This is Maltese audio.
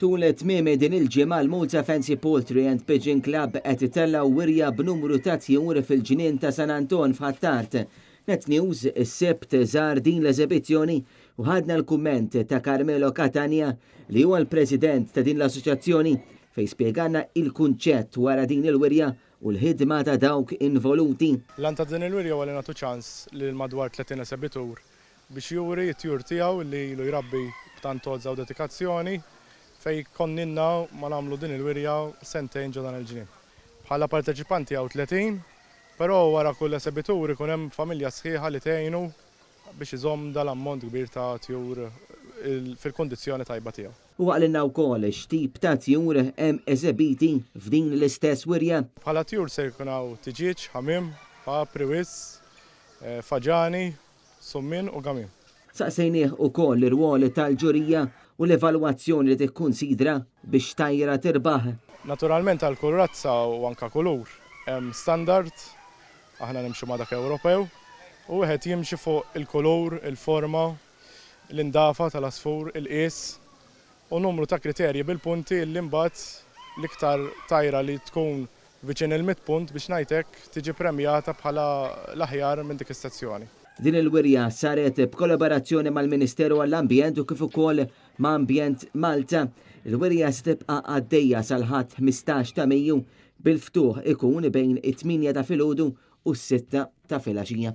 Tul tmiemi din il-ġimgħa l-Malta Fancy Poultry and Pigeon Club qed itellaw wirja b'numru ta' tjur fil-ġnien ta' San Anton f'Ħattart. Net News is-Sebt żar din l-eżibizzjoni u ħadna l-kumment ta' Carmelo Catania li huwa l-President ta' din l-assoċjazzjoni fejn spjegalna il-kunċett wara din il-wirja u l-ħidma ta' dawk involuti. Lan ta' din il-wirja għalli nagħtu ċans lil madwar 30 eżibitur biex juri t-tjur tiegħu li ilu jrabbi b'tant għodża u dedikazzjoni fej konninna ma nagħmlu din il-wirja sentejn ġo dan il-ġnien. Bħala parteċipanti għaw 30, però wara kull eżibitur ikun hemm familja sħiħa li tgħinu biex iżomm dal-ammont kbir ta' tjur fil-kondizzjoni tajba tiegħu. U għallinna wkoll x'tip ta' tjur hemm eżebiti f'din l-istess wirja. Bħala tjur se jkun hawn tiġiġ, ħamim, papri, wiss, faġani, summin u gamim. Saqsejnieh ukoll ir-rwol tal-ġurija u l-evalwazzjoni li tikkunsidra biex tajra tirbaħ. Naturalment għal kull razza u anka kulur hemm standard, aħna nimxu ma' dak Ewropew, u wieħed jimxi fuq il-kulur, il-forma, l-indafa tal-asfur, il-qies u numru ta' kriterji bil-punti li mbagħad l-iktar tajra li tkun viċin il-100 punt biex ngħidlek tiġi premjata bħala l-aħjar minn dik istazzjoni. Din il-wirja saret b'kollaborazzjoni mal-Ministeru għall-Ambjent u kif ukoll ma' Ambjent Malta. Il-wirja se tibqa' għaddejja sal-ħadd 15 ta' Mejju bil-ftuħ ikun bejn it-8 ta' filgħodu u s-6 ta' filgħaxija.